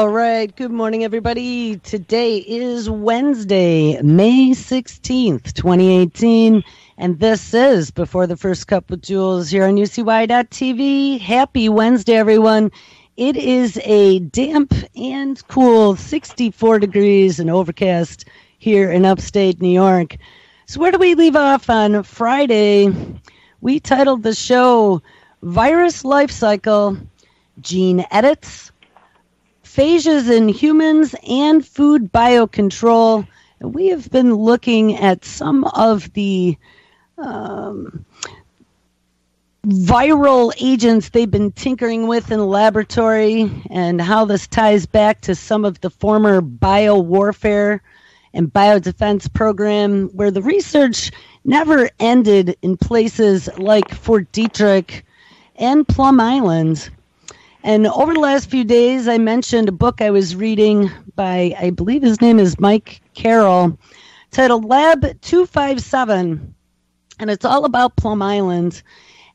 All right. Good morning, everybody. Today is Wednesday, May 16th, 2018. And this is Before the First Cup with Jules here on UCY.TV. Happy Wednesday, everyone. It is a damp and cool 64 degrees and overcast here in upstate New York. So where do we leave off on Friday? We titled the show Virus Life Cycle, Gene Edits, Phages in Humans, and Food Biocontrol. We have been looking at some of the viral agents they've been tinkering with in the laboratory and how this ties back to some of the former biowarfare and biodefense program where the research never ended in places like Fort Detrick and Plum Island. And over the last few days, I mentioned a book I was reading by, I believe his name is Karl, titled Lab 257, and it's all about Plum Island.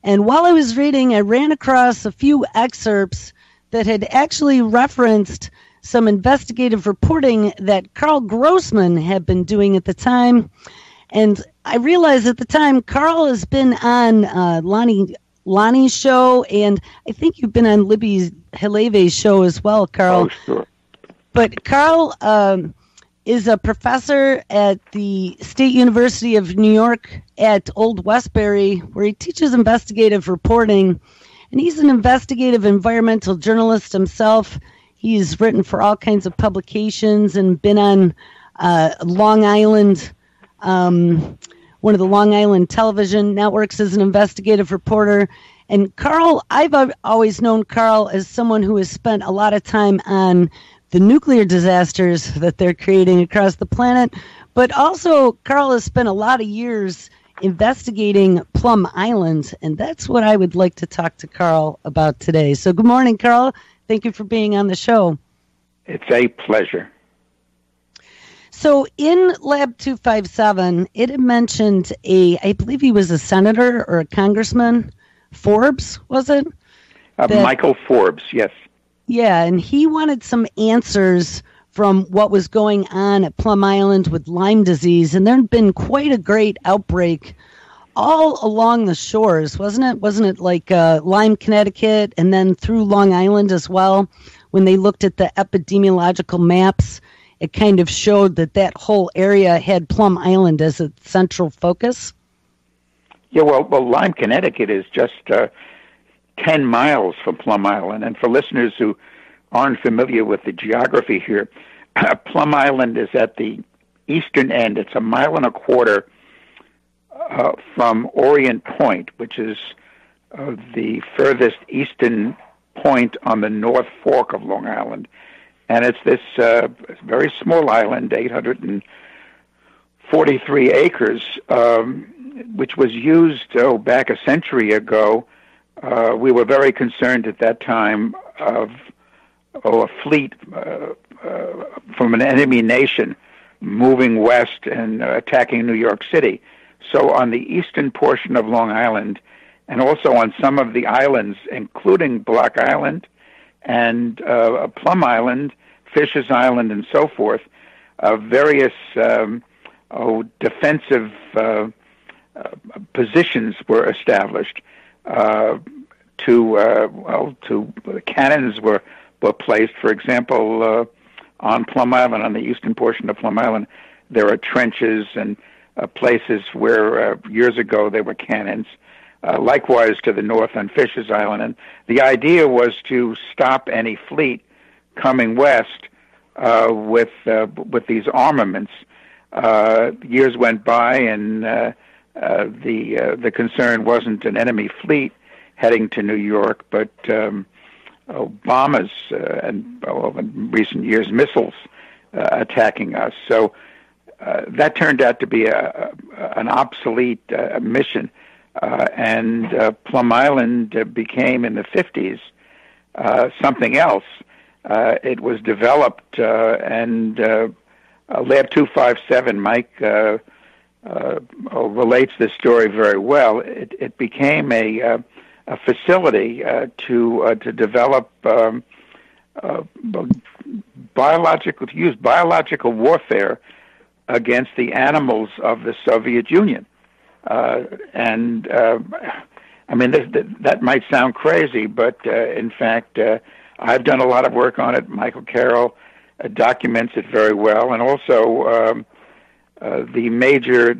And while I was reading, I ran across a few excerpts that had actually referenced some investigative reporting that Karl Grossman had been doing at the time. And I realized at the time, Karl has been on Lonnie's show, and I think you've been on Libby Haleve's show as well, Karl. Oh, sure. But Karl is a professor at the State University of New York at Old Westbury, where he teaches investigative reporting, and he's an investigative environmental journalist himself. He's written for all kinds of publications and been on Long Island, one of the Long Island television networks as an investigative reporter. And Karl, I've always known Karl as someone who has spent a lot of time on the nuclear disasters that they're creating across the planet. But also, Karl has spent a lot of years investigating Plum Island. And that's what I would like to talk to Karl about today. So good morning, Karl. Thank you for being on the show. It's a pleasure. So in Lab 257, it had mentioned I believe he was a senator or a congressman, Forbes, was it? Michael Forbes, yes. Yeah, and he wanted some answers from what was going on at Plum Island with Lyme disease, and there had been quite a great outbreak all along the shores, wasn't it? Wasn't it like Lyme, Connecticut, and then through Long Island as well? When they looked at the epidemiological maps, it kind of showed that whole area had Plum Island as a central focus. Yeah, well, Lyme, Connecticut is just 10 miles from Plum Island. And for listeners who aren't familiar with the geography here, Plum Island is at the eastern end. It's 1.25 miles from Orient Point, which is the furthest eastern point on the North Fork of Long Island. And it's this very small island, 843 acres, which was used back a century ago. We were very concerned at that time of a fleet from an enemy nation moving west and attacking New York City. So on the eastern portion of Long Island, and also on some of the islands, including Block Island and Plum Island, Fisher's Island, and so forth, various defensive positions were established. Cannons were placed. For example, on Plum Island, on the eastern portion of Plum Island, there are trenches and places where years ago there were cannons. Likewise to the north on Fisher's Island. And the idea was to stop any fleet coming west with these armaments. Years went by, and the concern wasn't an enemy fleet heading to New York, but bombers and in recent years missiles attacking us. So that turned out to be an obsolete mission. And Plum Island became, in the 50s, something else. It was developed, and Lab 257, Mike relates this story very well. It became a facility to develop use biological warfare against the animals of the Soviet Union. I mean, that might sound crazy, but in fact, I've done a lot of work on it. Michael Karl documents it very well, and also the major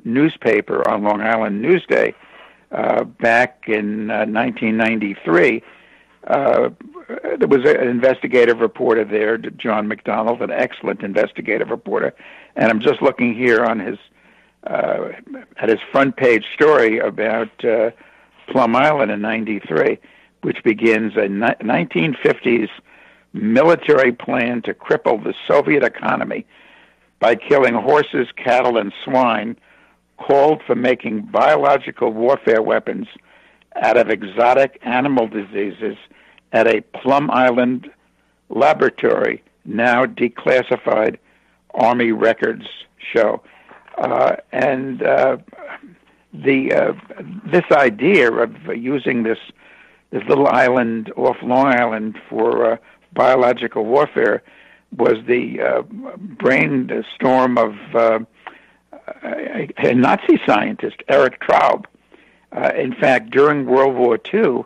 newspaper on Long Island, Newsday, back in 1993. There was an investigative reporter there, John McDonald, an excellent investigative reporter, and I'm just looking here on his at his front page story about Plum Island in '93, which begins a 1950s military plan to cripple the Soviet economy by killing horses, cattle, and swine, called for making biological warfare weapons out of exotic animal diseases at a Plum Island laboratory, now declassified Army records show. This idea of using this little island off Long Island for biological warfare was the brainstorm of a Nazi scientist, Erich Traub. In fact, during World War II,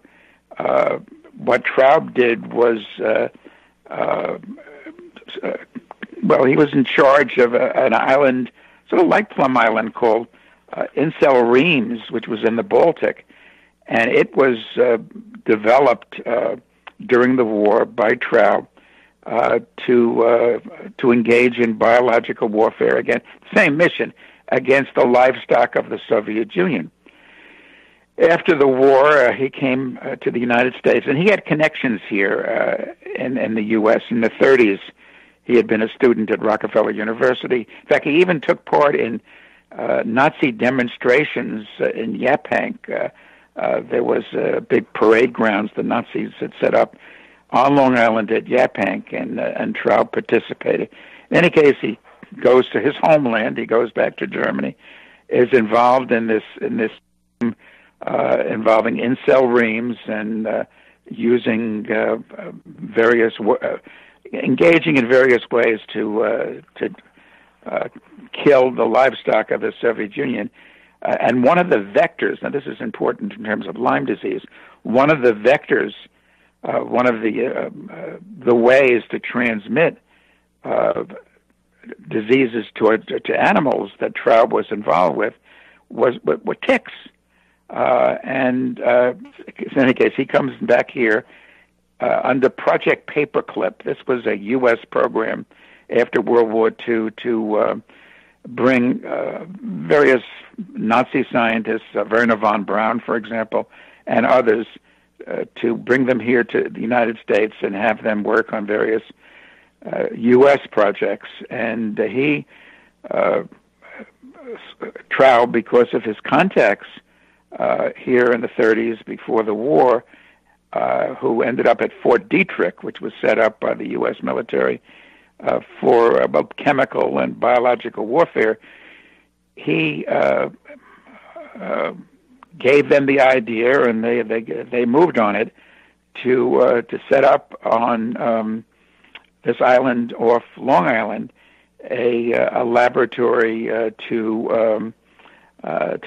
what Traub did was, he was in charge of an island, sort of like Plum Island, called Incel Reams, which was in the Baltic, and it was developed during the war by Traub to engage in biological warfare against same mission against the livestock of the Soviet Union. After the war, he came to the United States, and he had connections here in the U.S. In the 30s. He had been a student at Rockefeller University. In fact, he even took part in Nazi demonstrations in Yaphank. There was big parade grounds the Nazis had set up on Long Island at Yaphank, and Traub participated. In any case, he goes to his homeland. He goes back to Germany. Is involved in this involving incel reams and using engaging in various ways to kill the livestock of the Soviet Union. And one of the vectors, now this is important in terms of Lyme disease, one of the vectors, one of the ways to transmit diseases to animals that Traub was involved with were ticks. In any case, he comes back here under Project Paperclip. This was a U.S. program after World War II to bring various Nazi scientists, Werner von Braun, for example, and others, to bring them here to the United States and have them work on various U.S. projects. And Traub, because of his contacts here in the 30s before the war, who ended up at Fort Detrick, which was set up by the U.S. military for both chemical and biological warfare, he gave them the idea, and they moved on it to set up on this island off Long Island a laboratory to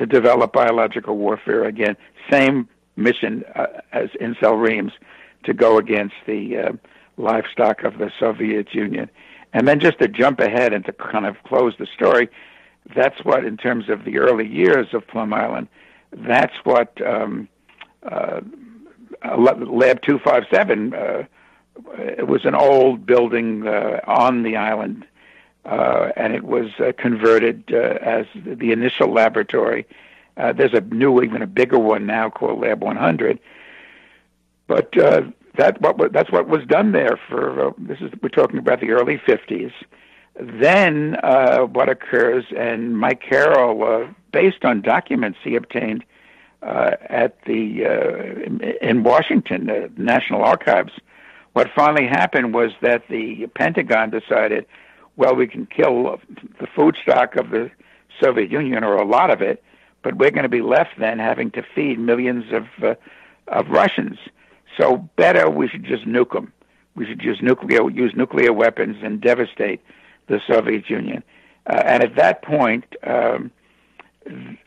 develop biological warfare. Again, same mission as Incel Reams, to go against the livestock of the Soviet Union. And then just to jump ahead and to kind of close the story, that's what, in terms of the early years of Plum Island, that's what Lab 257, it was an old building on the island, and it was converted as the initial laboratory. There's a new, even a bigger one now called Lab 100. But that's what was done there for, we're talking about the early 50s. Then what occurs, and Mike Karl, based on documents he obtained in Washington, the National Archives, what finally happened was that the Pentagon decided, well, we can kill the food stock of the Soviet Union, or a lot of it, but we're going to be left then having to feed millions of Russians. So better we should just nuke them. we should use nuclear weapons and devastate the Soviet Union. And at that point,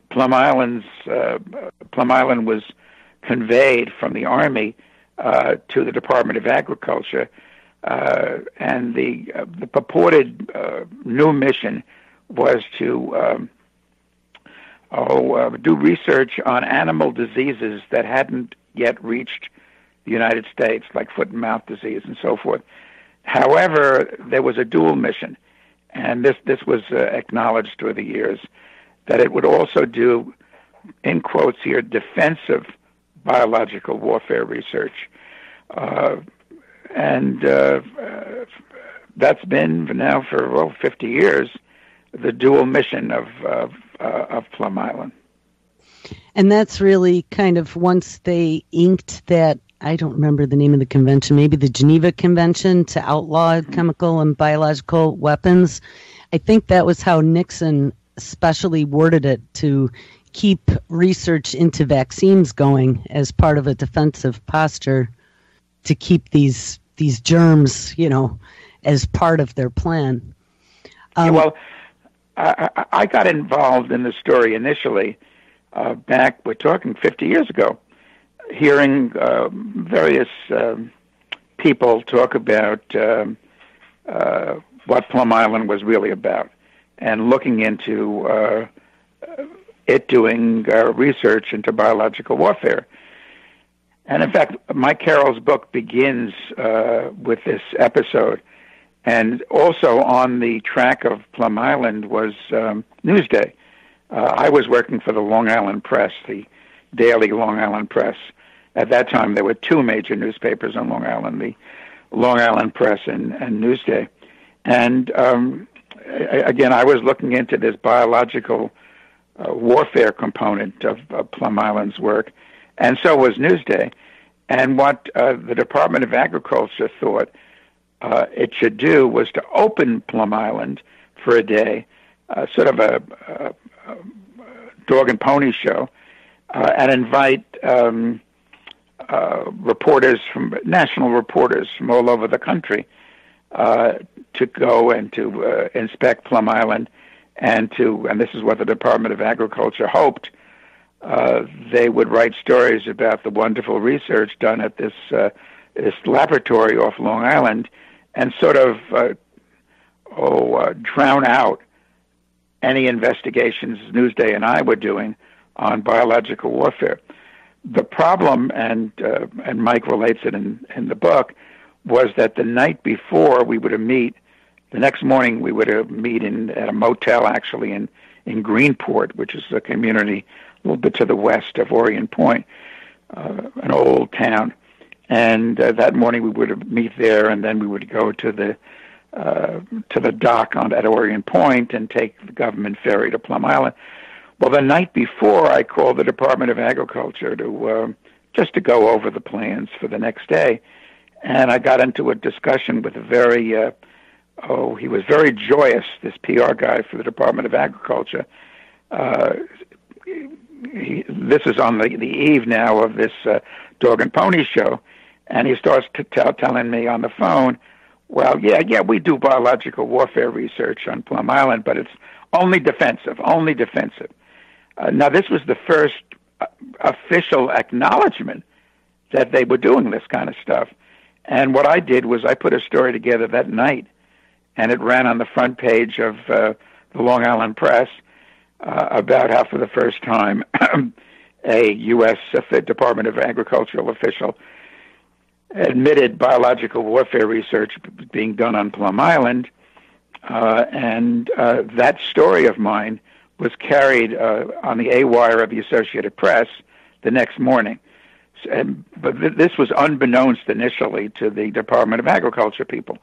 Plum Island was conveyed from the Army to the Department of Agriculture, and the purported new mission was to do research on animal diseases that hadn't yet reached the United States, like foot and mouth disease and so forth. However, there was a dual mission, and this was acknowledged through the years, that it would also do, in quotes here, defensive biological warfare research. And that's been now for 50 years the dual mission of Plum Island. And that's really kind of once they inked that, I don't remember the name of the convention, maybe the Geneva Convention to outlaw chemical and biological weapons. I think that was how Nixon especially worded it, to keep research into vaccines going as part of a defensive posture, to keep these germs, as part of their plan. I got involved in the story initially back, we're talking 50 years ago, hearing various people talk about what Plum Island was really about, and looking into it doing research into biological warfare. And in fact, Mike Carroll's book begins with this episode. And also on the track of Plum Island was Newsday. I was working for the Long Island Press, the daily Long Island Press. At that time, there were two major newspapers on Long Island, the Long Island Press and Newsday. And again, I was looking into this biological warfare component of Plum Island's work, and so was Newsday. And what the Department of Agriculture thought it should do was to open Plum Island for a day, sort of a dog and pony show, and invite national reporters from all over the country to go and to inspect Plum Island, and this is what the Department of Agriculture hoped. They would write stories about the wonderful research done at this laboratory off Long Island, and sort of drown out any investigations Newsday and I were doing on biological warfare. The problem, and Mike relates it in the book, was that the night before we would meet, the next morning we would meet at a motel actually in Greenport, which is a community a little bit to the west of Orient Point, an old town. And that morning we would meet there, and then we would go to the dock at Orient Point and take the government ferry to Plum Island. Well, the night before, I called the Department of Agriculture to just to go over the plans for the next day, and I got into a discussion with a very he was very joyous, this PR guy for the Department of Agriculture. This is on the eve now of this dog and pony show, and he starts to telling me on the phone, well, yeah, we do biological warfare research on Plum Island, but it's only defensive. Now, this was the first official acknowledgement that they were doing this kind of stuff. And what I did was I put a story together that night, and it ran on the front page of the Long Island Press about how for the first time a U.S. Department of Agricultural official admitted biological warfare research being done on Plum Island, and that story of mine was carried on the A-wire of the Associated Press the next morning. But this was unbeknownst initially to the Department of Agriculture people.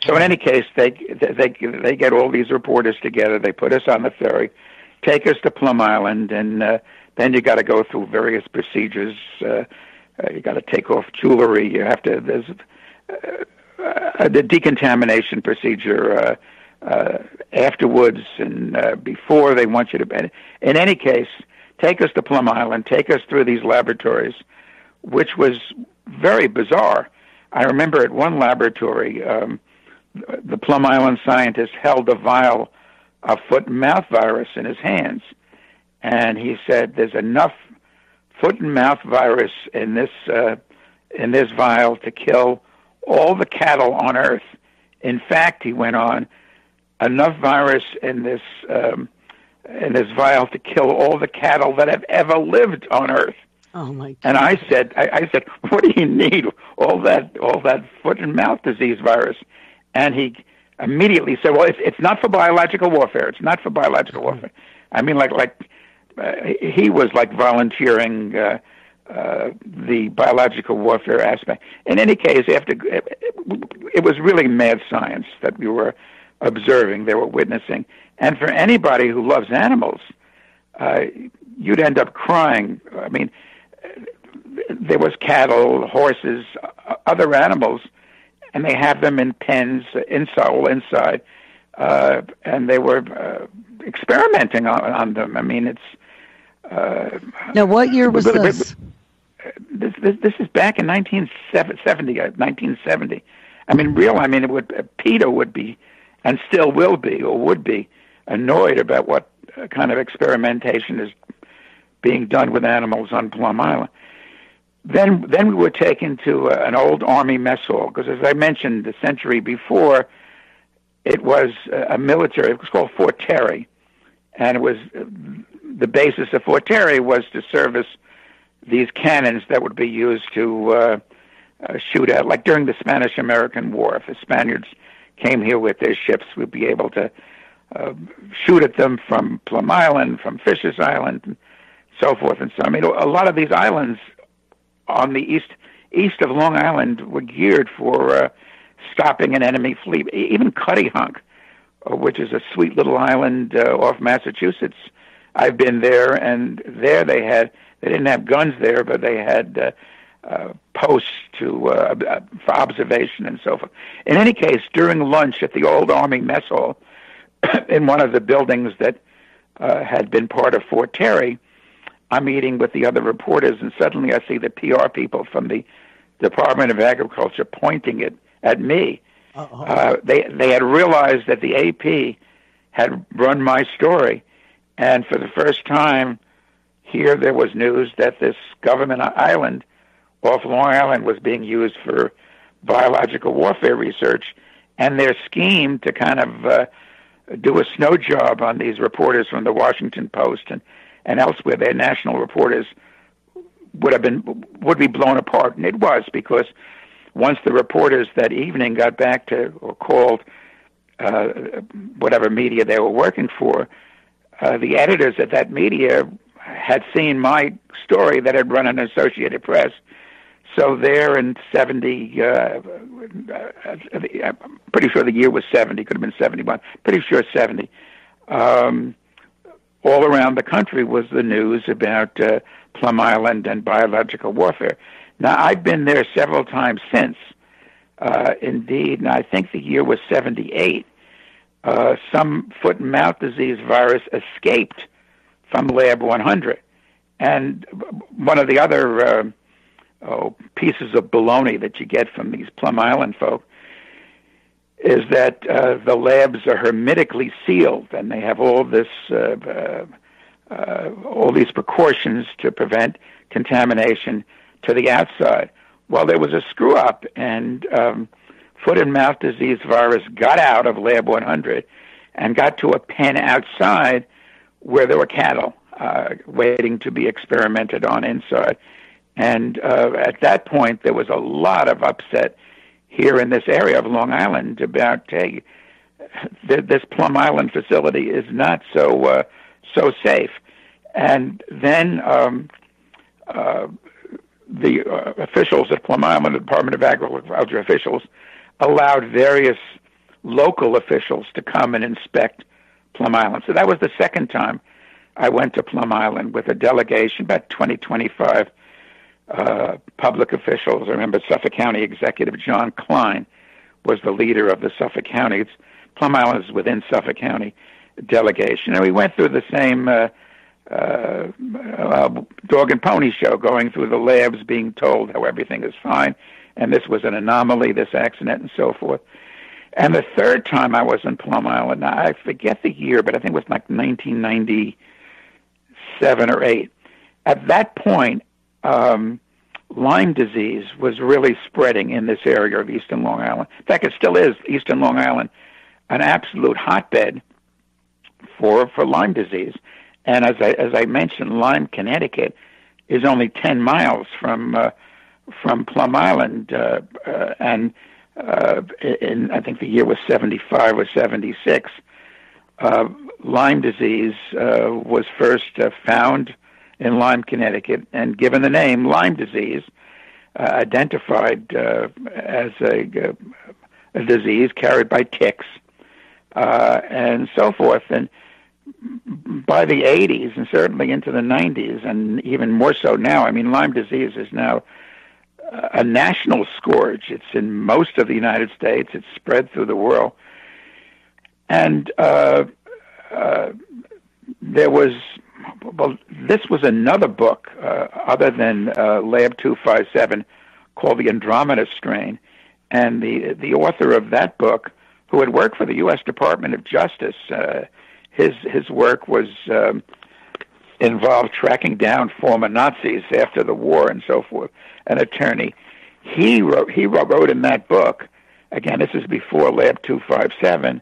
So in any case, they get all these reporters together. They put us on the ferry, take us to Plum Island, and then you got to go through various procedures. You got to take off jewelry. You have to. There's the decontamination procedure afterwards and before. They want you to. In any case, take us to Plum Island. Take us through these laboratories, which was very bizarre. I remember at one laboratory, the Plum Island scientist held a vial of foot and mouth virus in his hands, and he said, "There's enough foot and mouth virus in this vial to kill all the cattle on Earth. In fact," he went on, "enough virus in this vial to kill all the cattle that have ever lived on Earth." Oh my God. And I said, "What do you need all that foot and mouth disease virus?" And he immediately said, "Well, it's not for biological warfare. It's not for biological warfare." I mean, he was like volunteering the biological warfare aspect. In any case, it was really mad science that we were observing, they were witnessing. And for anybody who loves animals, you'd end up crying. I mean, there was cattle, horses, other animals, and they have them in pens inside, and they were experimenting on them. I mean, it's now, what year was this? This is back in 1970. I mean, PETA would be, and still will be, or would be, annoyed about what kind of experimentation is being done with animals on Plum Island. Then we were taken to an old Army mess hall, because as I mentioned, the century before, it was a military, it was called Fort Terry, and it was the basis of Fort Terry was to service these cannons that would be used to shoot at, like during the Spanish-American War. If the Spaniards came here with their ships, we'd be able to shoot at them from Plum Island, from Fisher's Island, and so forth and so on. I mean, a lot of these islands on the east of Long Island were geared for stopping an enemy fleet. Even Cuttyhunk, which is a sweet little island off Massachusetts. I've been there, and there they didn't have guns there, but they had posts for observation and so forth. In any case, during lunch at the old Army mess hall, in one of the buildings that had been part of Fort Terry, I'm eating with the other reporters, and suddenly I see the PR people from the Department of Agriculture pointing it at me. They had realized that the AP had run my story, and for the first time, here there was news that this government island off Long Island was being used for biological warfare research, and their scheme to kind of do a snow job on these reporters from the Washington Post and elsewhere, their national reporters would be blown apart. And it was, because once the reporters that evening got back to or called whatever media they were working for, the editors at that media had seen my story that had run in Associated Press. So there in 70, I'm pretty sure the year was 70, could have been 71, pretty sure 70. All around the country was the news about Plum Island and biological warfare. Now, I've been there several times since, indeed, and I think the year was 78. Some foot and mouth disease virus escaped from Lab 100. And one of the other pieces of baloney that you get from these Plum Island folk is that the labs are hermetically sealed, and they have all these precautions to prevent contamination to the outside. Well, there was a screw up, and foot and mouth disease virus got out of Lab 100 and got to a pen outside where there were cattle waiting to be experimented on inside. And at that point, there was a lot of upset here in this area of Long Island about, hey, this Plum Island facility is not so safe. And then the officials at Plum Island, the Department of Agriculture officials, allowed various local officials to come and inspect Plum Island. So that was the second time I went to Plum Island with a delegation, about 25 public officials. I remember Suffolk County Executive John Klein was the leader of the Suffolk County. Plum Island is within Suffolk County delegation. And we went through the same dog and pony show, going through the labs, being told how everything is fine. and this was an anomaly, this accident, and so forth. And the third time I was in Plum Island, now I forget the year, but I think it was like 1997 or 8. At that point, Lyme disease was really spreading in this area of Eastern Long Island. In fact, it still is, Eastern Long Island, an absolute hotbed for Lyme disease. And as I mentioned, Lyme, Connecticut, is only 10 miles from Plum Island, and in I think the year was 75 or 76. Lyme disease was first found in Lyme, Connecticut, and given the name Lyme disease, identified as a disease carried by ticks and so forth. And by the 80s, and certainly into the 90s, and even more so now, I mean, Lyme disease is now a national scourge. It's in most of the United States. It's spread through the world. And there was, well, this was another book other than Lab 257 called The Andromeda Strain. And the author of that book, who had worked for the U.S. Department of Justice, his work was involved tracking down former Nazis after the war and so forth. An attorney, he wrote in that book. Again, this is before Lab 257.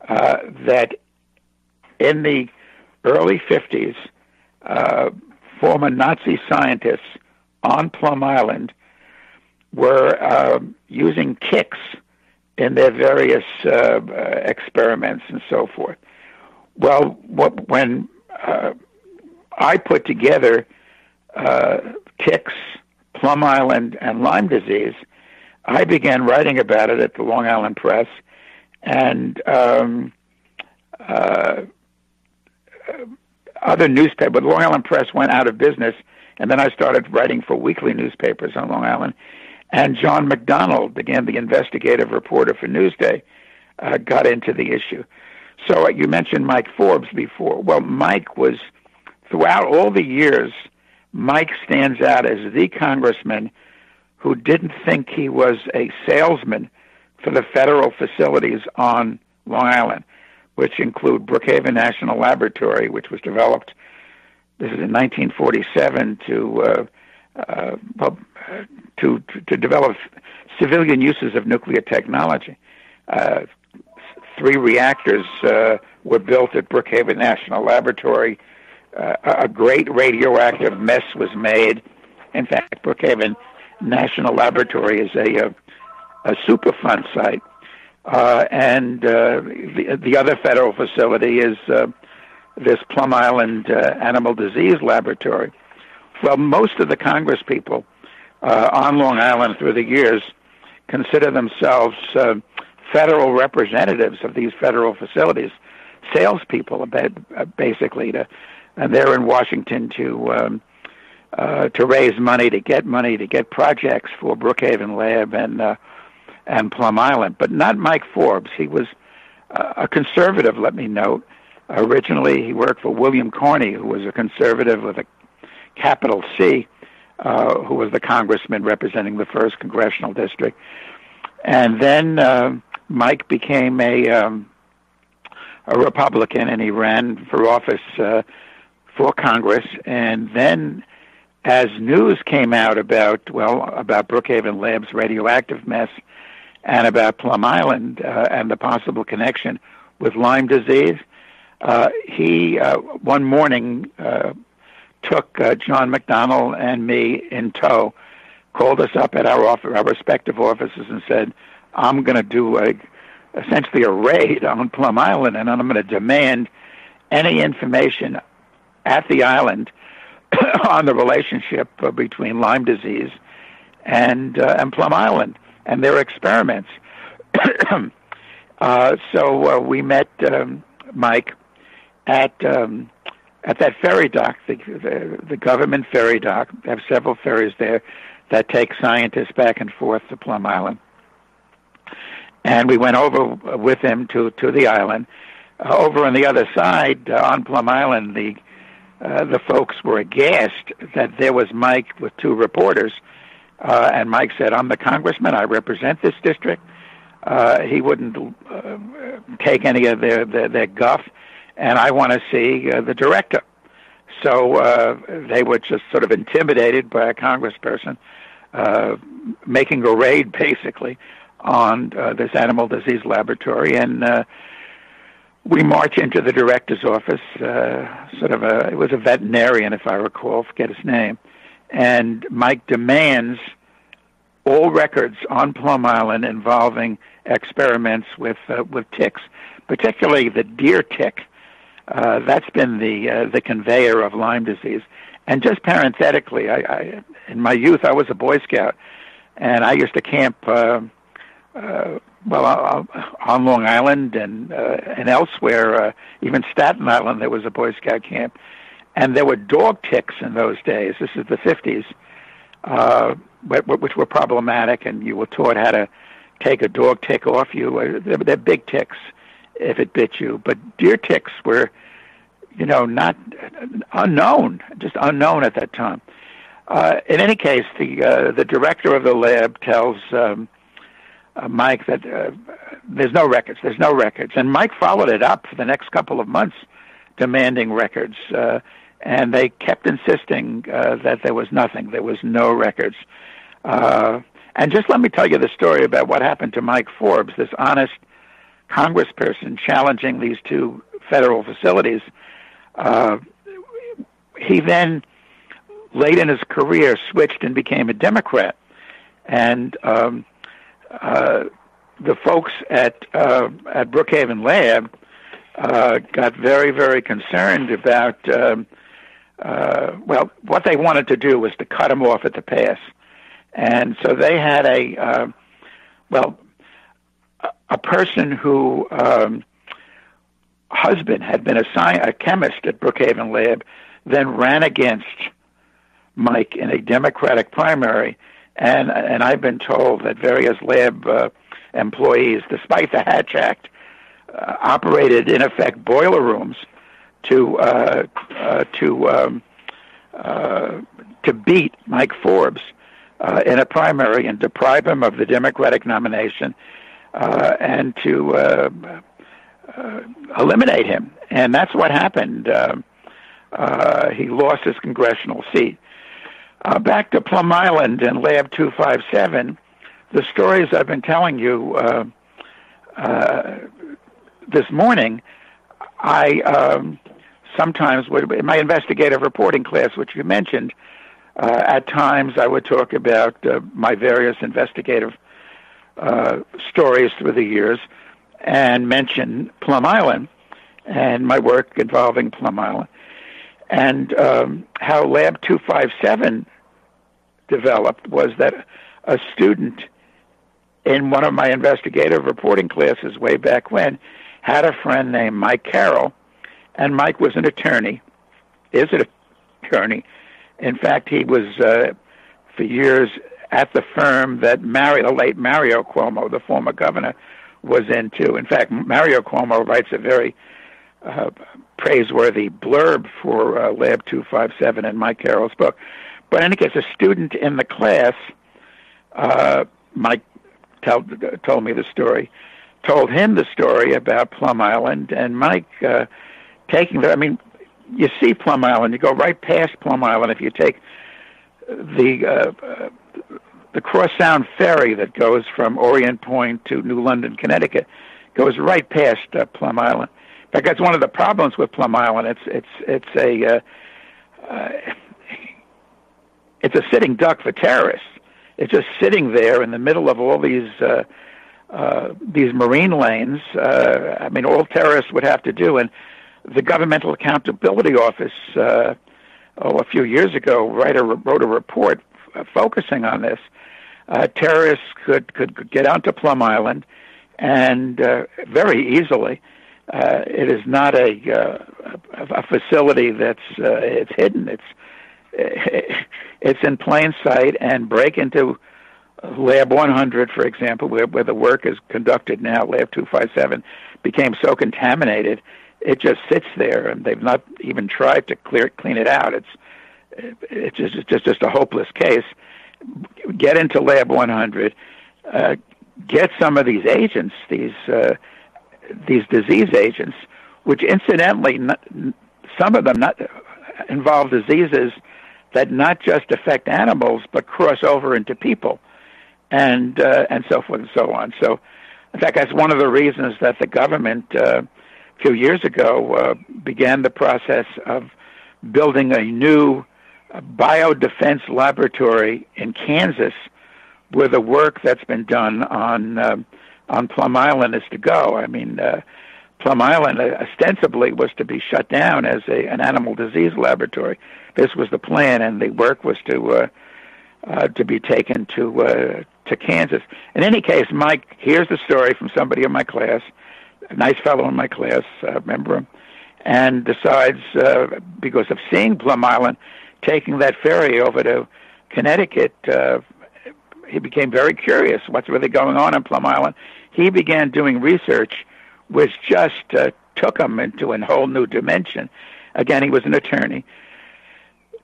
That in the early 50s, former Nazi scientists on Plum Island were using ticks in their various experiments and so forth. Well, when I put together ticks, Plum Island, and Lyme disease, I began writing about it at the Long Island Press, and other newspapers. The Long Island Press went out of business, and then I started writing for weekly newspapers on Long Island. And John McDonald, again, the investigative reporter for Newsday, got into the issue. So you mentioned Mike Forbes before. Well, Mike was, throughout all the years, Mike stands out as the congressman who didn't think he was a salesman for the federal facilities on Long Island, which include Brookhaven National Laboratory, which was developed, this is in 1947, to develop civilian uses of nuclear technology. 3 reactors were built at Brookhaven National Laboratory. A great radioactive mess was made. In fact, Brookhaven National Laboratory is a Superfund site. And the other federal facility is this Plum Island Animal Disease Laboratory. Well, most of the Congress people on Long Island through the years consider themselves federal representatives of these federal facilities, salespeople, basically. And they're in Washington to raise money, to get projects for Brookhaven Lab and Plum Island, but not Mike Forbes. He was a conservative, let me note. Originally, he worked for William Carney, who was a conservative with a capital C, who was the congressman representing the 1st Congressional District. And then Mike became a Republican, and he ran for office for Congress. And then as news came out about Brookhaven Lab's radioactive mess and about Plum Island and the possible connection with Lyme disease, he one morning took John McDonald and me in tow, called us up at our respective offices and said, I'm going to do essentially a raid on Plum Island, and I'm going to demand any information at the island on the relationship between Lyme disease and Plum Island and their experiments. So we met Mike at that ferry dock, the government ferry dock. They have several ferries there that take scientists back and forth to Plum Island. And we went over with him to the island. Over on the other side, on Plum Island, the folks were aghast that there was Mike with 2 reporters And Mike said, I'm the congressman. I represent this district. He wouldn't take any of their guff, and I want to see the director. So they were just sort of intimidated by a congressperson making a raid, basically, on this animal disease laboratory. And we march into the director's office, it was a veterinarian, if I recall, forget his name. And Mike demands all records on Plum Island involving experiments with ticks, particularly the deer tick. That's been the conveyor of Lyme disease. And just parenthetically, I in my youth, I was a Boy Scout, and I used to camp on Long Island and elsewhere, even Staten Island. There was a Boy Scout camp, and there were dog ticks in those days. This is the 50s, which were problematic, and you were taught how to take a dog tick off you. They're big ticks if it bit you, but deer ticks were, not unknown, just unknown at that time. In any case, the director of the lab tells Mike that there's no records, and Mike followed it up for the next couple of months, demanding records, and they kept insisting that there was nothing, there was no records. And just let me tell you the story about what happened to Mike Forbes, this honest congressperson challenging these two federal facilities. He then, late in his career, switched and became a Democrat. And the folks at Brookhaven Lab got very, very concerned about, what they wanted to do was to cut him off at the pass. And so they had a person who husband had been a chemist at Brookhaven Lab, then ran against Mike in a Democratic primary, and I've been told that various lab employees, despite the Hatch Act, operated in effect boiler rooms to beat Mike Forbes in a primary and deprive him of the Democratic nomination and to eliminate him. And that's what happened. He lost his congressional seat. Back to Plum Island and Lab 257, the stories I've been telling you this morning, I sometimes would, in my investigative reporting class, which you mentioned, at times I would talk about my various investigative stories through the years and mention Plum Island and my work involving Plum Island. And how Lab 257 developed was that a student in one of my investigative reporting classes way back when had a friend named Mike Karl, and Mike was an attorney, is an attorney. In fact, he was for years at the firm that the late Mario Cuomo, the former governor, was into. In fact, Mario Cuomo writes a very praiseworthy blurb for Lab 257 in Mike Carroll's book. But in any case, a student in the class, Mike told me the story, told him the story about Plum Island, and Mike you see Plum Island, you go right past Plum Island if you take the Cross Sound ferry that goes from Orient Point to New London, Connecticut, goes right past Plum Island. In fact, that's one of the problems with Plum Island. It's a sitting duck for terrorists. It's just sitting there in the middle of all these marine lanes. All terrorists would have to do, and the Governmental Accountability Office, a few years ago, wrote a report focusing on this. Terrorists could get onto Plum Island, and very easily. It is not a facility that's it's hidden. It's in plain sight, and break into Lab 100, for example, where the work is conducted now. Lab 257 became so contaminated, it just sits there, and they've not even tried to clean it out. It's just a hopeless case. get into Lab 100, get some of these agents, these disease agents, which incidentally, some of them involve diseases that not just affect animals but cross over into people, and so forth and so on. So, in fact, that's one of the reasons that the government a few years ago began the process of building a new biodefense laboratory in Kansas, where the work that's been done on Plum Island is to go. I mean, Plum Island ostensibly was to be shut down as an animal disease laboratory. This was the plan, and the work was to be taken to Kansas. In any case, Mike, here's the story from somebody in my class, a nice fellow in my class, remember him, and decides, because of seeing Plum Island, taking that ferry over to Connecticut, he became very curious what's really going on Plum Island. He began doing research which just took him into a whole new dimension. Again, he was an attorney.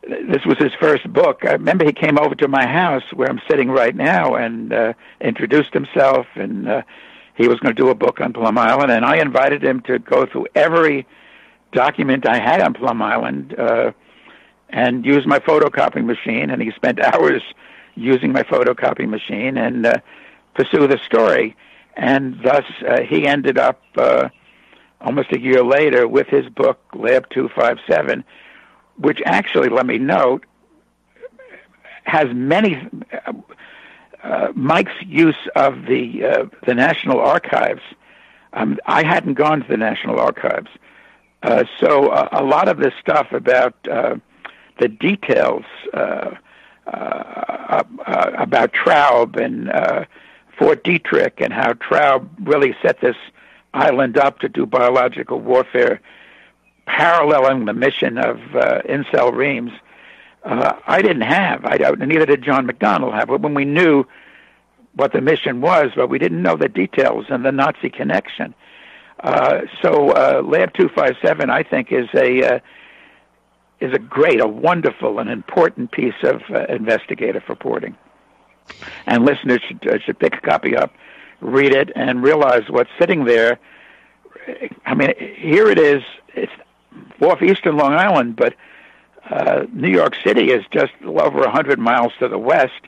This was his first book. I remember he came over to my house where I'm sitting right now and introduced himself, and he was going to do a book on Plum Island, and I invited him to go through every document I had on Plum Island and use my photocopying machine, and he spent hours using my photocopying machine and pursue the story. And thus, he ended up almost a year later with his book, Lab 257, which actually, let me note, has many... Mike's use of the National Archives, I hadn't gone to the National Archives, so a lot of this stuff about the details about Traub and Fort Detrick and how Traub really set this island up to do biological warfare, paralleling the mission of Incel Reams. I didn't have. Neither did John McDonnell have. But when we knew what the mission was, but we didn't know the details and the Nazi connection. So Lab 257, I think, is a great, a wonderful, and important piece of investigative reporting. And listeners should pick a copy up, read it, and realize what's sitting there. I mean, here it is. It's off eastern Long Island, but New York City is just over 100 miles to the west,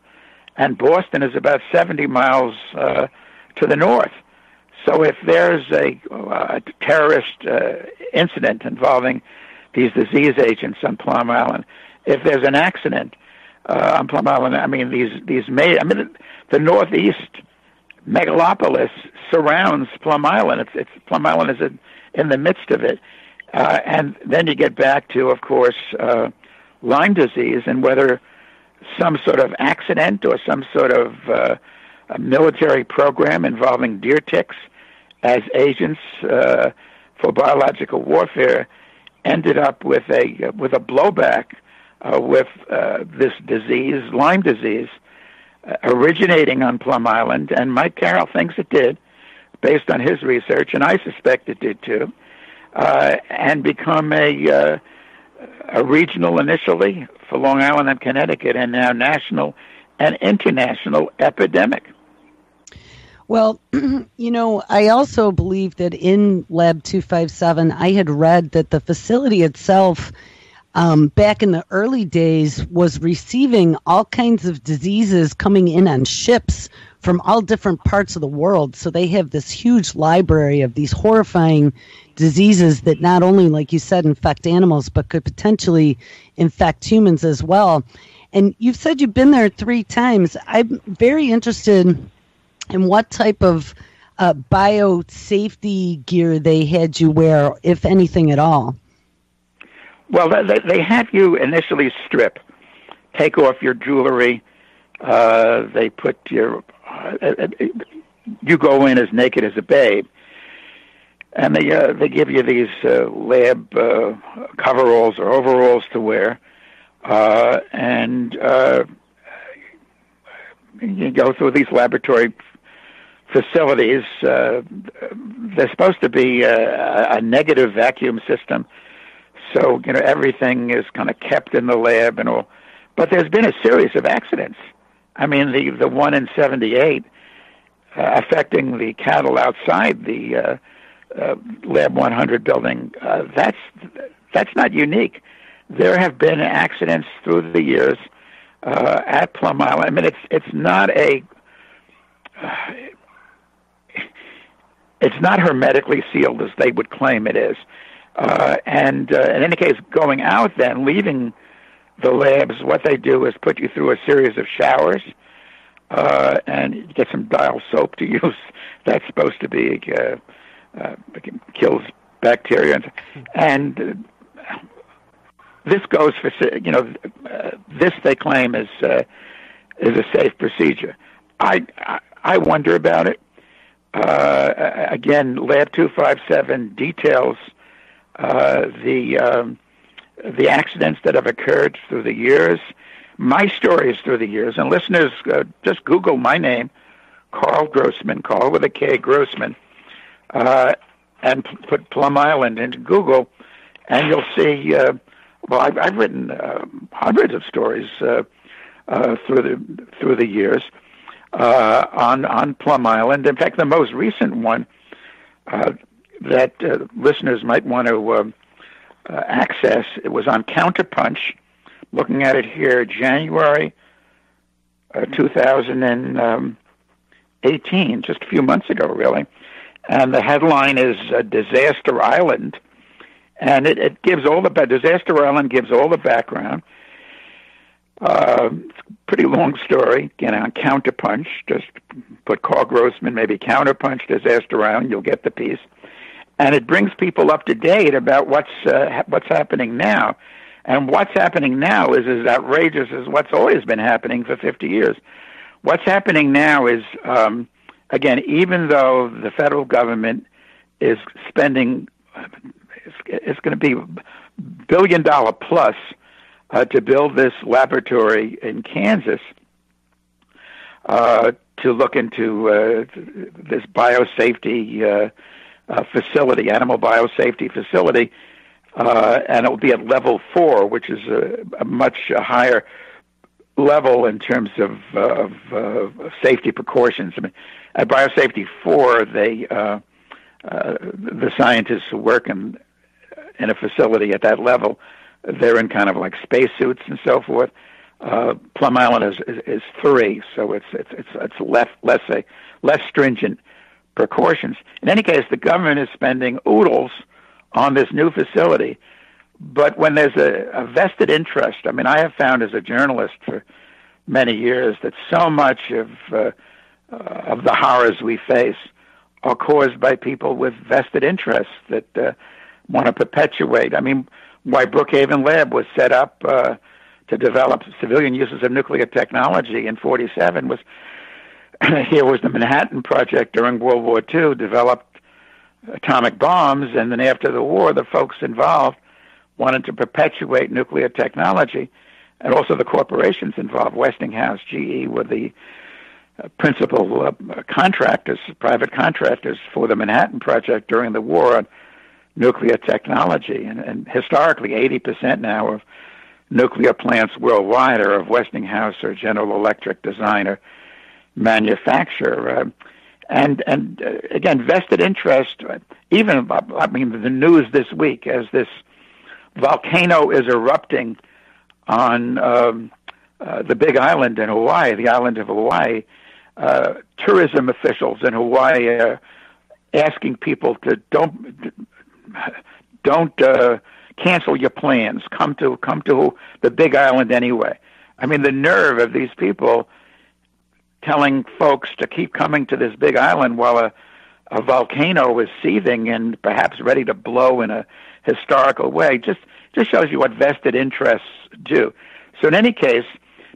and Boston is about 70 miles to the north. So if there's a terrorist incident involving these disease agents on Plum Island, if there's an accident on Plum Island, I mean, the Northeast megalopolis surrounds Plum Island. It's Plum Island is in the midst of it. And then you get back to, of course, Lyme disease, and whether some sort of accident or some sort of a military program involving deer ticks as agents for biological warfare ended up with a blowback with this disease, Lyme disease, originating on Plum Island, and Mike Karl thinks it did, based on his research, and I suspect it did too. And become a regional initially for Long Island and Connecticut, and now national and international epidemic. Well, I also believe that in Lab 257, I had read that the facility itself, back in the early days, was receiving all kinds of diseases coming in on ships from all different parts of the world. So they have this huge library of these horrifying diseases that not only, like you said, infect animals, but could potentially infect humans as well. And you've said you've been there 3 times. I'm very interested in what type of biosafety gear they had you wear, if anything at all. Well, they have you initially strip, take off your jewelry. They put you go in as naked as a babe, and they give you these lab coveralls or overalls to wear, and you go through these laboratory facilities. They're supposed to be a negative vacuum system, so everything is kind of kept in the lab and all. But there's been a series of accidents I mean, the one in 78 affecting the cattle outside the Lab 100 building, that's not unique. There have been accidents through the years at Plum Island. I mean, it's not hermetically sealed as they would claim it is. And in any case, going out then, leaving the labs, what they do is put you through a series of showers, and you get some dial soap to use. That's supposed to be kills bacteria, and this goes for this they claim is a safe procedure. I wonder about it. Again, Lab 257 details the accidents that have occurred through the years, my stories through the years, and listeners just Google my name, Karl Grossman, Karl with a K, Grossman, and put Plum Island into Google, and you'll see. I've written hundreds of stories through the years on Plum Island. In fact, the most recent one that listeners might want to access, it was on Counterpunch. Looking at it here, January 2018, just a few months ago, really. And the headline is Disaster Island. And it gives all the Disaster Island gives all the background. It's a pretty long story. Again, on Counterpunch, just put Karl Grossman, maybe Counterpunch, Disaster Island, you'll get the piece. And it brings people up to date about what's happening now. And what's happening now is as outrageous as what's always been happening for 50 years. What's happening now is, again, even though the federal government is spending, it's going to be $1 billion plus to build this laboratory in Kansas to look into this biosafety facility, animal biosafety facility, and it will be at level 4, which is a much higher level in terms of safety precautions. I mean, at Biosafety 4, the scientists who work in a facility at that level, they're in kind of like spacesuits and so forth. Plum Island is 3, so it's less stringent precautions. In any case, the government is spending oodles on this new facility, but when there's a vested interest, I mean, I have found as a journalist for many years that so much of the horrors we face are caused by people with vested interests that want to perpetuate. I mean, why Brookhaven Lab was set up to develop civilian uses of nuclear technology in 1947 was here was the Manhattan Project during World War II, developed atomic bombs, and then after the war, the folks involved wanted to perpetuate nuclear technology, and also the corporations involved, Westinghouse, GE, were the principal contractors, private contractors for the Manhattan Project during the war on nuclear technology. And historically, 80% now of nuclear plants worldwide are of Westinghouse or General Electric design or manufacture. And again, vested interest, even, I mean, the news this week as this volcano is erupting on the Big Island in Hawaii, the island of Hawaii, tourism officials in Hawaii are asking people to don't cancel your plans. Come to the Big Island anyway. I mean, the nerve of these people telling folks to keep coming to this Big Island while a volcano is seething and perhaps ready to blow in a historical way just shows you what vested interests do. So in any case,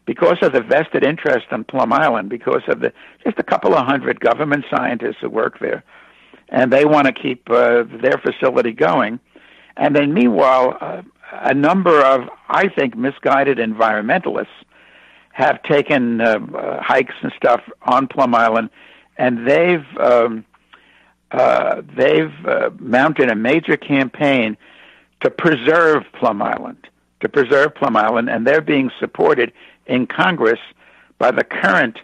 because of the vested interest on Plum Island, because of just a couple of hundred government scientists who work there, and they want to keep their facility going. And then meanwhile, a number of, I think, misguided environmentalists have taken hikes and stuff on Plum Island, and they've mounted a major campaign to preserve Plum Island, and they're being supported in Congress by the current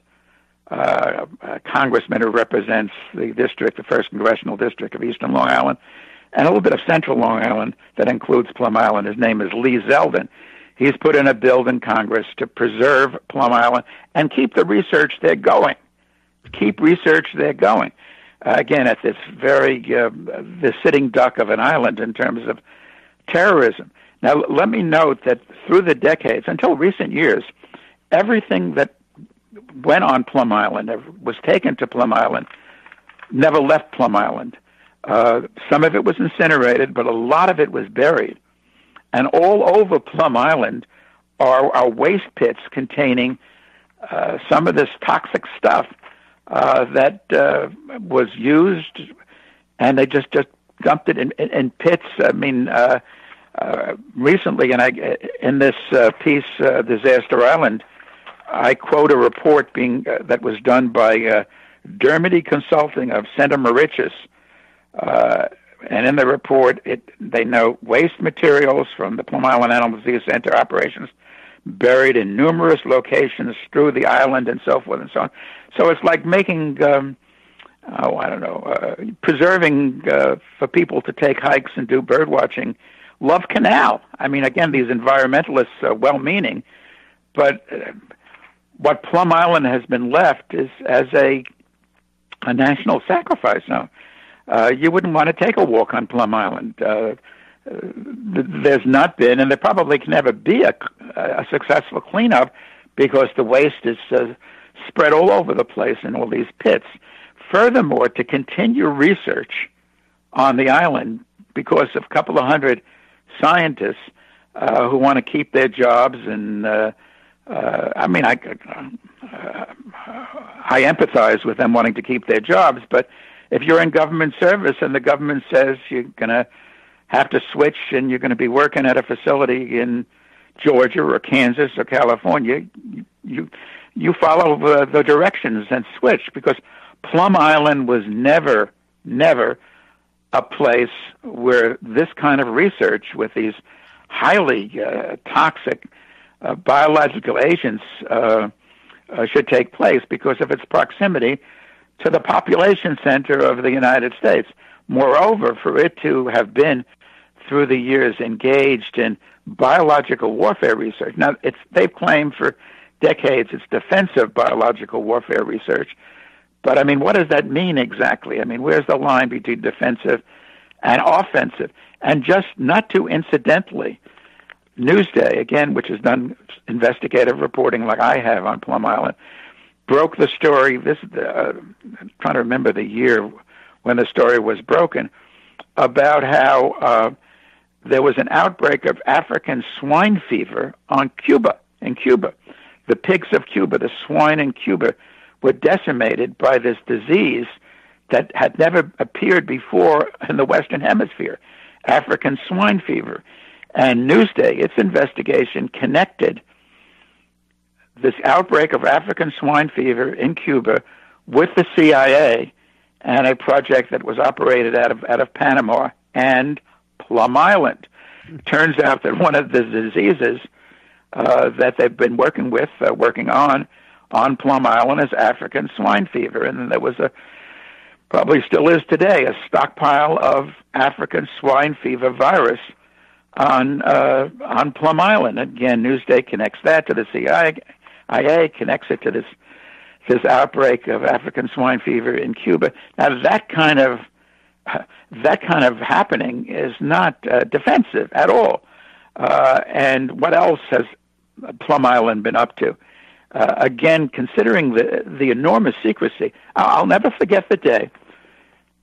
congressman who represents the district, the 1st Congressional District of Eastern Long Island, and a little bit of Central Long Island that includes Plum Island. His name is Lee Zeldin. He's put in a bill in Congress to preserve Plum Island and keep the research there going. Keep research there going. Again, at this very the sitting duck of an island in terms of terrorism. Now, let me note that through the decades, until recent years, everything that went on Plum Island, was taken to Plum Island, never left Plum Island. Some of it was incinerated, but a lot of it was buried. And all over Plum Island are waste pits containing some of this toxic stuff that was used, and they just dumped it in pits. I mean, recently, in this piece, Disaster Island, I quote a report that was done by Dermody Consulting of Center Mauritius, and in the report, they note waste materials from the Plum Island Animal Disease Center operations buried in numerous locations through the island and so forth and so on. So it's like making, preserving for people to take hikes and do bird watching. Love Canal. I mean, again, these environmentalists are well-meaning, but what Plum Island has been left is as a national sacrifice now. You wouldn't want to take a walk on Plum Island. There's not been, and there probably can never be a successful cleanup because the waste is spread all over the place in all these pits. Furthermore, to continue research on the island because of a couple of hundred scientists who want to keep their jobs, and I empathize with them wanting to keep their jobs, but if you're in government service and the government says you're going to have to switch and you're going to be working at a facility in Georgia or Kansas or California, you follow the directions and switch, because Plum Island was never a place where this kind of research with these highly toxic biological agents should take place because of its proximity to the population center of the United States. Moreover, for it to have been through the years engaged in biological warfare research. Now, they've claimed for decades it's defensive biological warfare research, but I mean, what does that mean exactly? I mean, where's the line between defensive and offensive? And just not too incidentally, Newsday, again, which has done investigative reporting like I have on Plum Island, broke the story. I'm trying to remember the year when the story was broken, about how there was an outbreak of African swine fever in Cuba. The pigs of Cuba, the swine in Cuba, were decimated by this disease that had never appeared before in the Western Hemisphere, African swine fever. And Newsday, its investigation, connected this outbreak of African swine fever in Cuba with the CIA and a project that was operated out of Panama and Plum Island. Turns out that one of the diseases that they've been working on Plum Island is African swine fever, and there was probably still is today, a stockpile of African swine fever virus on Plum Island. Again, Newsday connects that to the CIA, connects it to this outbreak of African swine fever in Cuba. Now, that kind of happening is not defensive at all. And what else has Plum Island been up to? Again, considering the enormous secrecy, I'll never forget the day.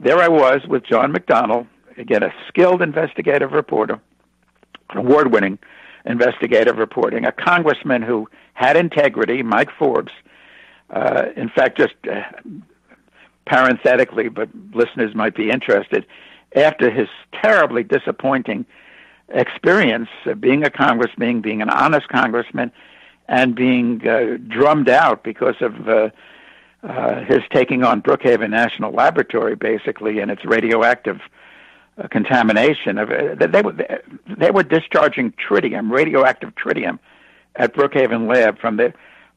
There I was with John McDonnell, again, a skilled investigative reporter, award-winning investigative reporting, a congressman who had integrity, Mike Forbes. In fact, just parenthetically, but listeners might be interested, after his terribly disappointing experience being a congressman, being an honest congressman, and being drummed out because of his taking on Brookhaven National Laboratory, basically, and its radioactive contamination. They were discharging tritium, radioactive tritium, at Brookhaven Lab from the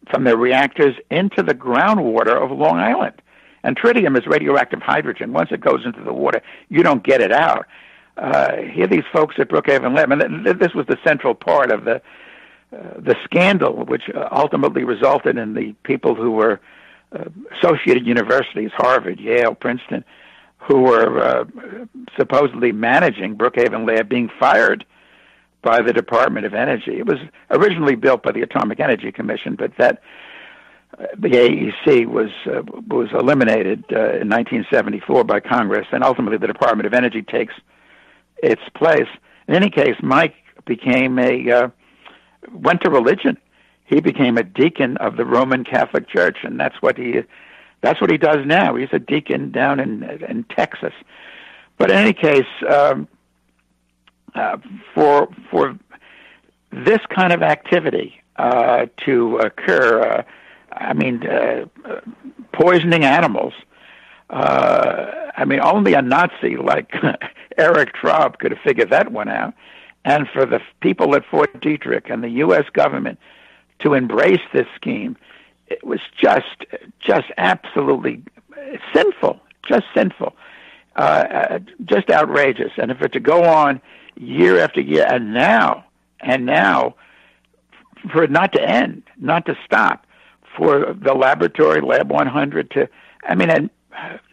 from the reactors into the groundwater of Long Island. And tritium is radioactive hydrogen. Once it goes into the water, you don't get it out. Here, these folks at Brookhaven Lab, and this was the central part of the scandal, which ultimately resulted in the people who were associated universities, Harvard, Yale, Princeton, who were supposedly managing Brookhaven Lab, being fired by the Department of Energy. It was originally built by the Atomic Energy Commission, but that the AEC was eliminated in 1974 by Congress, and ultimately the Department of Energy takes its place. In any case, Mike went to religion. He became a deacon of the Roman Catholic Church, and that's what he does now. He's a deacon down in Texas. But in any case, for this kind of activity to occur, poisoning animals. Only a Nazi like Eric Traub could have figured that one out. And for the people at Fort Detrick and the U.S. government to embrace this scheme, it was just absolutely sinful, just outrageous. And if it to go on year after year, and now, for it not to end, not to stop, for the laboratory, Lab 100, and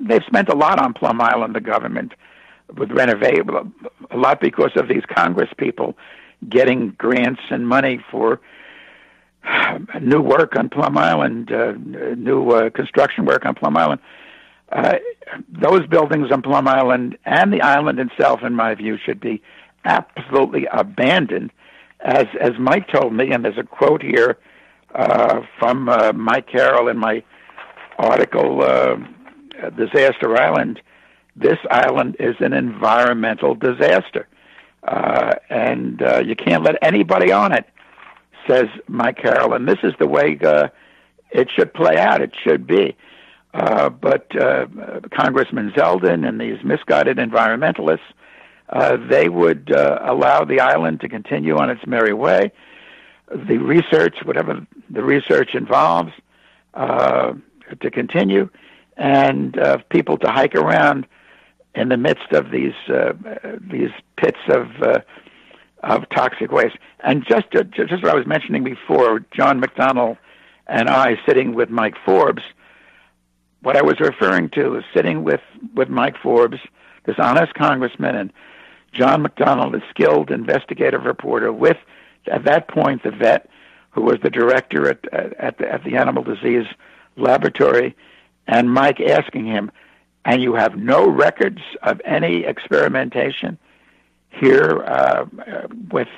they've spent a lot on Plum Island, the government, with renovation, a lot because of these Congress people getting grants and money for new work on Plum Island, new construction work on Plum Island. Those buildings on Plum Island and the island itself, in my view, should be absolutely abandoned. As Mike told me, and there's a quote here from Mike Karl in my article, Disaster Island, this island is an environmental disaster, and you can't let anybody on it, says Mike Karl, and this is the way it should play out. It should be. But Congressman Zeldin and these misguided environmentalists, they would allow the island to continue on its merry way. The research, whatever the research involves, to continue, and people to hike around in the midst of these pits of toxic waste. And just what I was mentioning before, John McDonnell and I sitting with Mike Forbes, what I was referring to is sitting with Mike Forbes, this honest congressman, and John McDonnell, the skilled investigative reporter, with, at that point, the vet who was the director at the Animal Disease Laboratory, and Mike asking him, and you have no records of any experimentation here with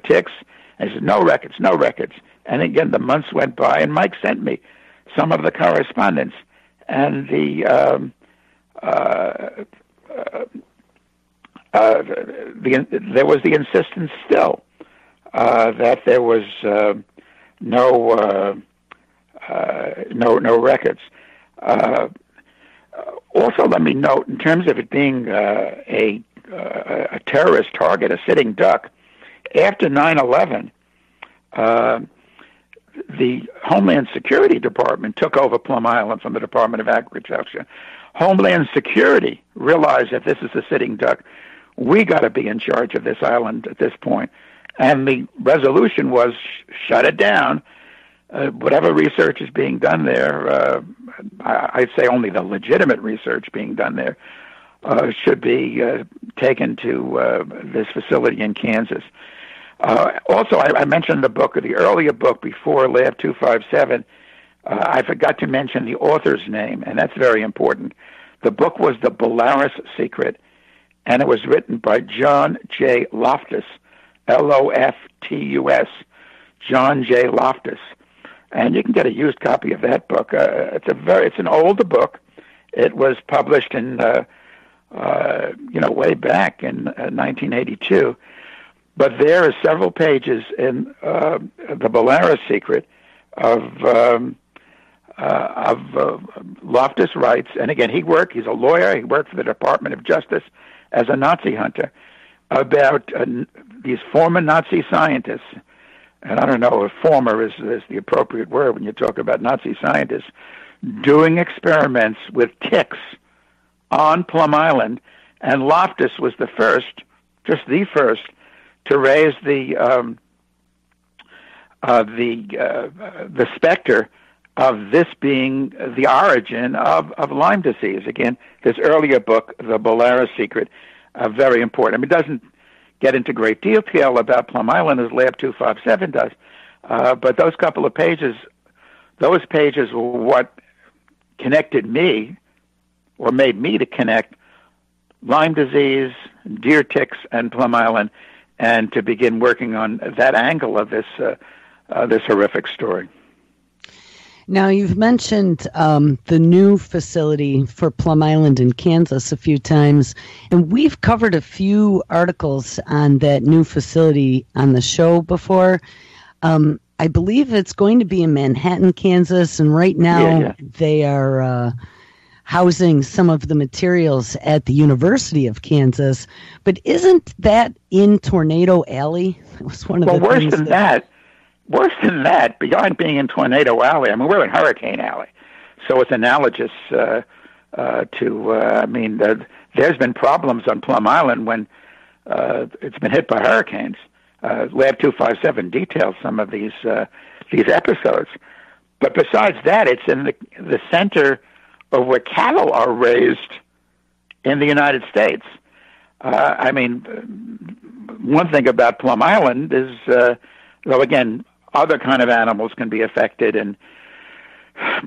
ticks? And he said, no records. And again, the months went by, and Mike sent me some of the correspondence, and there was the insistence still that there was no records. Also, let me note, in terms of it being a terrorist target, a sitting duck, after 9/11, the Homeland Security Department took over Plum Island from the Department of Agriculture. Homeland Security realized that this is a sitting duck. We got to be in charge of this island at this point. And the resolution was shut it down. Whatever research is being done there, I'd say only the legitimate research being done there, should be taken to this facility in Kansas. Also, I mentioned the book, the earlier book before Lab 257. I forgot to mention the author's name, and that's very important. The book was The Belarus Secret, and it was written by John J. Loftus, Loftus, John J. Loftus. And you can get a used copy of that book. It's an older book. It was published in way back in 1982. But there are several pages in the Belarus Secret of Loftus writes, and again, he's a lawyer. He worked for the Department of Justice as a Nazi hunter, about these former Nazi scientists and I don't know if former is the appropriate word when you talk about Nazi scientists, doing experiments with ticks on Plum Island, and Loftus was the first, just the first, to raise the specter of this being the origin of Lyme disease. Again, his earlier book, The Bolaris Secret, very important. I mean, it doesn't get into great detail about Plum Island as Lab 257 does, but those couple of pages, were what connected me, or made me to connect Lyme disease, deer ticks, and Plum Island, and to begin working on that angle of this horrific story. Now, you've mentioned the new facility for Plum Island in Kansas a few times, and we've covered a few articles on that new facility on the show before. I believe it's going to be in Manhattan, Kansas, and right now they are housing some of the materials at the University of Kansas. But isn't that in Tornado Alley? It was one of the worse than that. Worse than that, beyond being in Tornado Alley, I mean, we're in Hurricane Alley, so it's analogous to, there's been problems on Plum Island when it's been hit by hurricanes. Lab 257 details some of these episodes. But besides that, it's in the center of where cattle are raised in the United States. One thing about Plum Island is, again, other kind of animals can be affected, and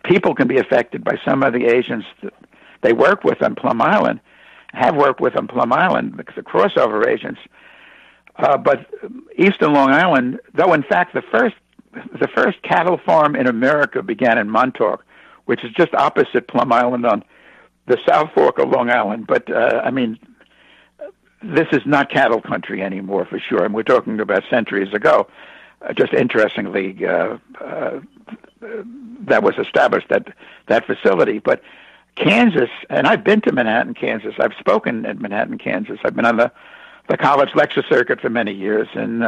people can be affected by some of the agents that they work with on Plum Island, have worked with on Plum Island, because the crossover agents. But Eastern Long Island, though in fact the first cattle farm in America began in Montauk, which is just opposite Plum Island on the South Fork of Long Island. But this is not cattle country anymore, for sure, and we're talking about centuries ago. Just interestingly, that was established, that facility. But Kansas, and I've been to Manhattan, Kansas. I've spoken at Manhattan, Kansas. I've been on the college lecture circuit for many years, and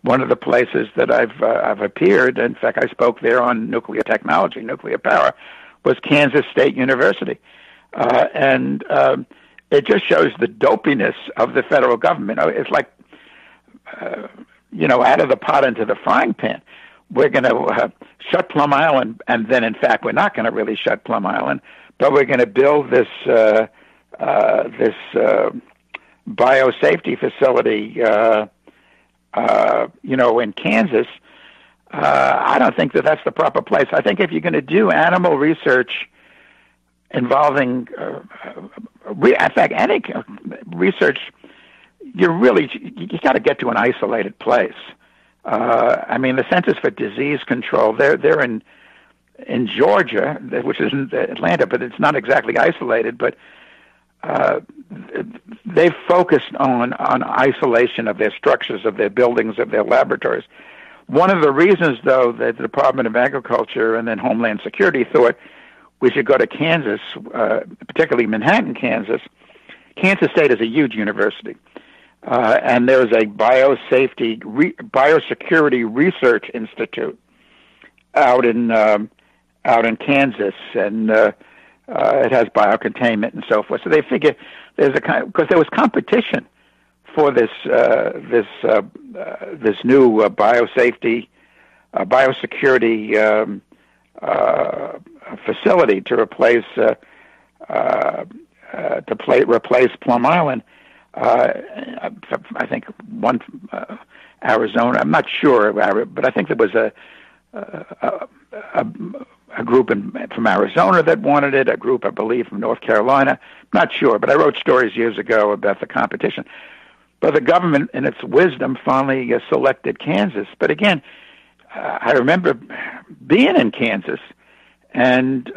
one of the places that I've appeared, in fact, I spoke there on nuclear technology, nuclear power, was Kansas State University. And it just shows the dopiness of the federal government. It's like, out of the pot into the frying pan. We're going to shut Plum Island, and then, in fact, we're not going to really shut Plum Island, but we're going to build this biosafety facility, in Kansas. I don't think that's the proper place. I think if you're going to do animal research involving, in fact, any research, you got to get to an isolated place. The Centers for Disease Control, they're in Georgia, which isn't Atlanta, but it's not exactly isolated, but they've focused on isolation of their structures, of their buildings, of their laboratories. One of the reasons, though, that the Department of Agriculture and then Homeland Security thought we should go to Kansas, particularly Manhattan, Kansas. Kansas State is a huge university. And there's a biosecurity research institute out in Kansas, and it has biocontainment and so forth. So they figure because there was competition for this new biosecurity facility to replace Plum Island. I think one Arizona. I'm not sure, but I think there was a group from Arizona that wanted it. A group, I believe, from North Carolina. Not sure, but I wrote stories years ago about the competition. But the government, in its wisdom, finally selected Kansas. But again, I remember being in Kansas, and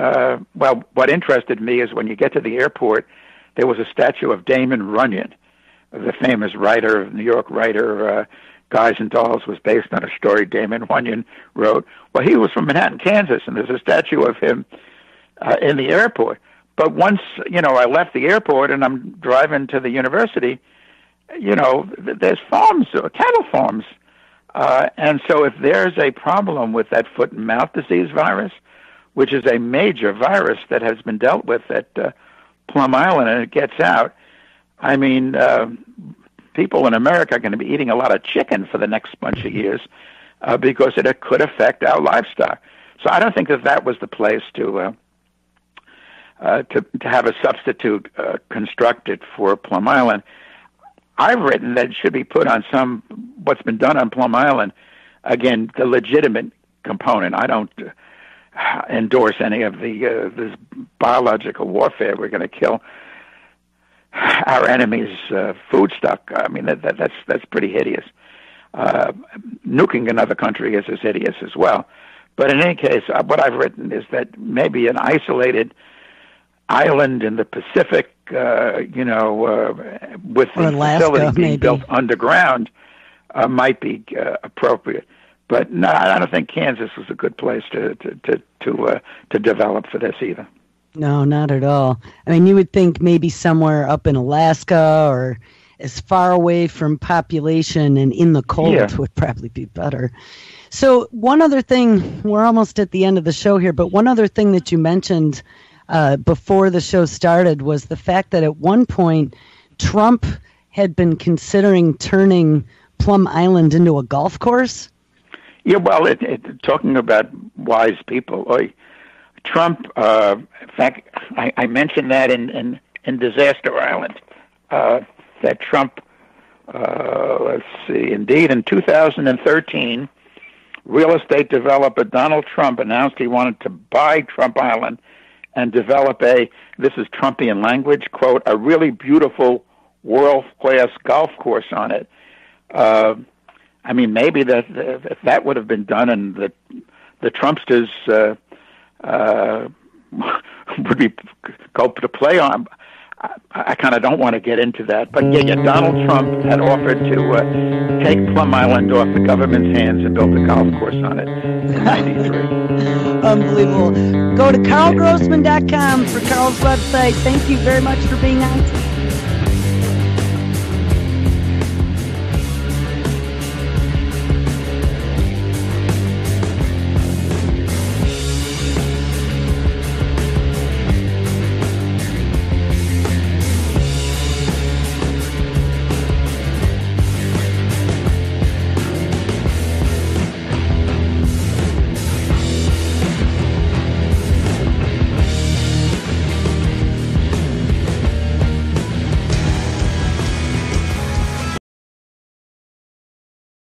what interested me is when you get to the airport, there was a statue of Damon Runyon, the famous writer, New York writer. Guys and Dolls was based on a story Damon Runyon wrote. Well, he was from Manhattan, Kansas, and there's a statue of him in the airport. But once, I left the airport and I'm driving to the university, there's farms, cattle farms, And so if there's a problem with that foot and mouth disease virus, which is a major virus that has been dealt with at Plum Island, and it gets out, I mean, people in America are going to be eating a lot of chicken for the next bunch of years because it could affect our livestock. So I don't think that was the place to have a substitute constructed for Plum Island. I've written that it should be put on what's been done on Plum Island, again, the legitimate component. I don't endorse any of this biological warfare. We're going to kill our enemy's food stock. I mean, that's pretty hideous. Nuking another country is as hideous as well. But in any case, what I've written is that maybe an isolated island in the Pacific, with the facility being built underground, might be appropriate. But no, I don't think Kansas is a good place to develop for this either. No, not at all. I mean, you would think maybe somewhere up in Alaska or as far away from population and in the cold would probably be better. So one other thing, we're almost at the end of the show here, but one other thing that you mentioned before the show started was the fact that at one point Trump had been considering turning Plum Island into a golf course. Yeah, well, talking about wise people, Trump, in fact, I mentioned that in Disaster Island, that Trump, let's see, indeed, in 2013, real estate developer Donald Trump announced he wanted to buy Trump Island and develop this is Trumpian language, quote, a really beautiful world-class golf course on it. I mean, maybe if that would have been done and the Trumpsters would be go to play on, I kind of don't want to get into that. But yeah, Donald Trump had offered to take Plum Island off the government's hands and build a golf course on it in '93. Unbelievable. Go to karlgrossman.com for Karl's website. Thank you very much for being on